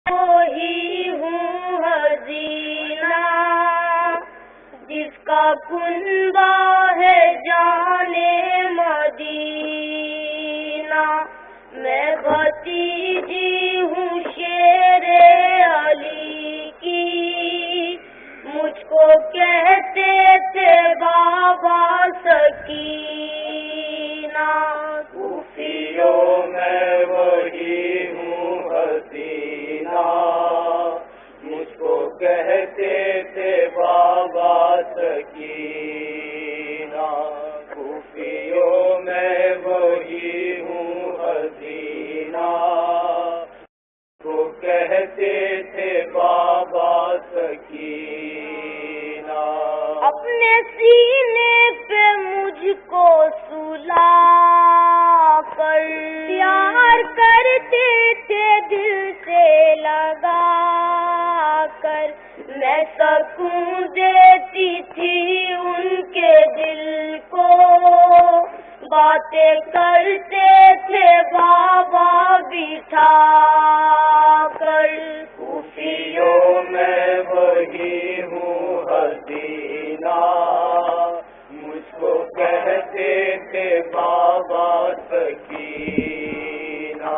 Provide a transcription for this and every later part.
وہی ہوں حزینہ جس کا کنبہ ہے جانے مدینہ. میں بھتیجی ہوں شیر علی کی، مجھ کو کہتے تھے بابا سکینہ. صوفیوں میں وہی ہوں حسینہ، مجھ کو کہتے تھے بابا سکینہ. صوفیوں میں وہی ہوں حسینہ، کو کہتے تھے بابا سکینہ. اپنے سینے پہ مجھ کو سلا کر پیار کرتے تھے دل سے لگا کر. میں سکون دیتی تھی ان کے دل کو، باتیں کرتے تھے بابا بٹھا کر. صوفیوں میں وہی ہوں حسینہ، مجھ کو کہتے تھے بابا سکینہ.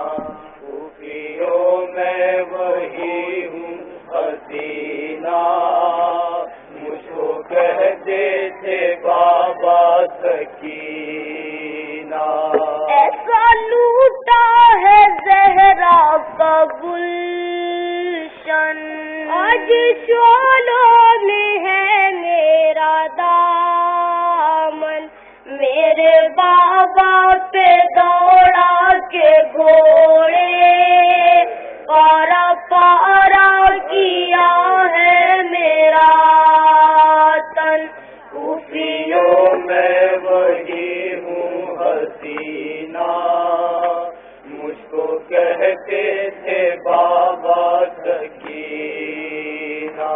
صوفیوں میں وہی ہوں حسینہ، مجھ کو کہتے تھے بابا سکینہ. ایسا لوٹا ہے زہرا کا گلشن، آج شعلوں میں ہے میرا دامن. میرے بابا پہ دوڑا کے گھوڑے، پارا پارا کیا ہے میرا تن. صوفیوں میں وہی ہوں حسینہ، مجھ کو کہتے تھے بابا سکینہ.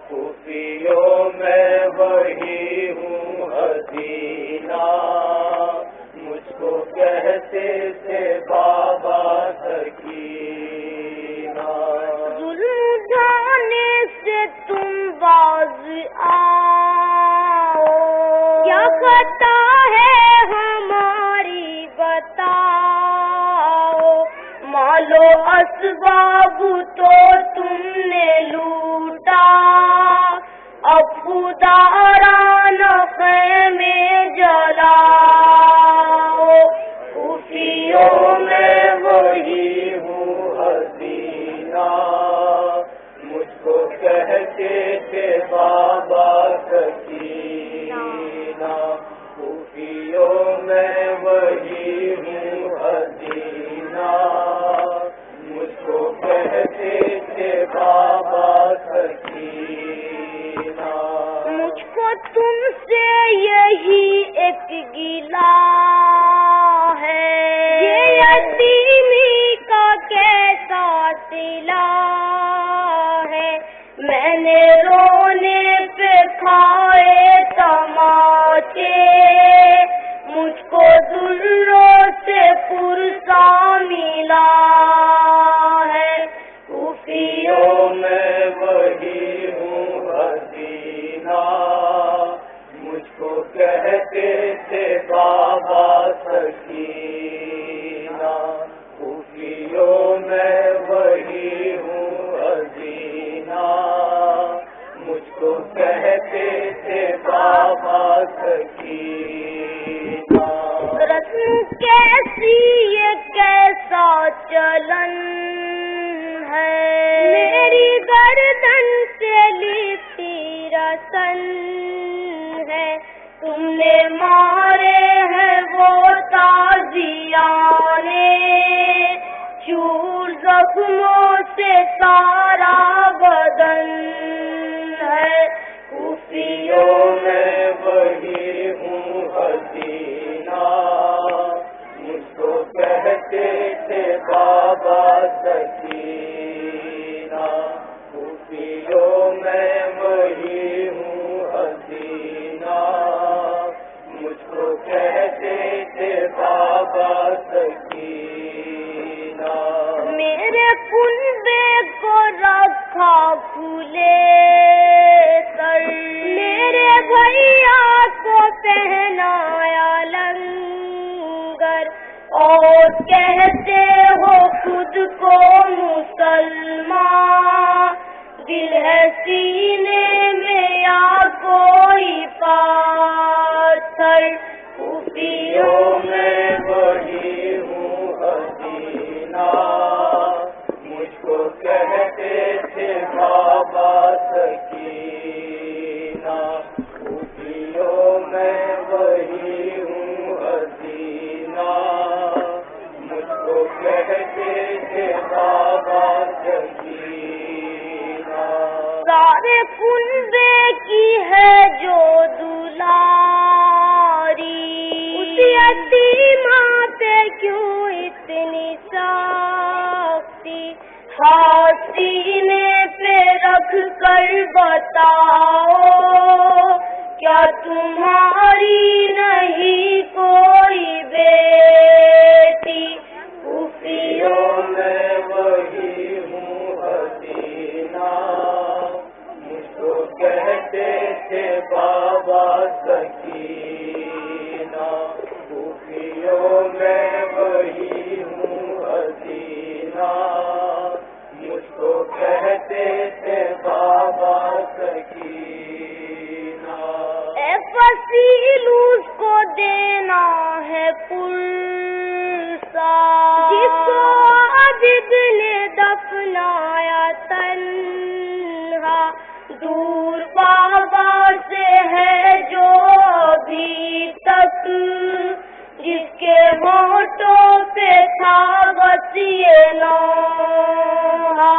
صوفیوں میں وہی ہوں حسینہ، مجھ کو کہتے تھے بابا سکینہ. ظلم جانے سے تم باز آؤ، کیا خطا ہے ہماری بتاؤ. مالو اسباب تو تم نے لوٹا، اب خودارانہ خیمے جلاؤ. صوفیوں میں وہی ہوں حسینہ، مجھ کو کہتے تھے بابا سکینہ. صوفیوں میں وہی ہوں حسینہ، مجھ کو کہتے تھے بابا سکینہ. مجھ کو تم سے یہی ایک گلہ ہے، یہ یتیمی کا کیسا صلہ ہے. میں نے رونے پہ کھائے تماچے، مجھ کو ذروں سے پرسا ملا ہے. صوفیوں میں وہی ہوں حسینہ، مجھ کو کہتے تھے بابا سکینہ. صوفیوں میں وہی ہوں حسینہ، مجھ کو کہتے تھے بابا سکینہ. رسم کیسی یہ کیسا چلن ہے، میری گردن سے لپٹی رسن ہے. تم نے مارے ہیں وہ تازیانے، چور زخموں سے سارا بدن ہے. صوفیوں میں وہی ہوں حسینہ، مجھ کو کہتے تھے بابا سکینہ. صوفیوں میں وہی ہوں حسینہ، مجھ کو کہتے تھے بابا سکینہ. میرے کنبے کو جھولے سر، میرے بھیا کو پہنایا لنگر، اور کہتے ہو خود کو مسلمان، دل ہے سینے میں یا کوئی پاتھر، خوفیوں میں وہی ہوں حسینہ، مجھ کو کہتے تھے بابا سکینہ، خوفیوں میں وہی ہوں حسینہ، مجھ کو کہتے تھے بابا سکینہ، سارے کنبے کی ہے جو دلاری، اس یتیمہ پہ کیوں اتنی سختی، ہاتھ سینے پہ رکھ کر بتاؤ کیا تمہاری نہیں کوئی بیٹی، خوفیوں میں وہی ہوں حسینہ، مجھ کو کہتے تھے بابا سکینہ، خوفیوں میں وہی ہوں حسینہ، مجھ کو کہتے تھے بابا سکینہ، اے فصیل اس کو دینا ہے پرسا، جس کو عابد نے دفنایا تنہا، دور بابا سے ہے جو ابھی تک، جس کے ہونٹوں پہ تھا بس یہ نوحہ،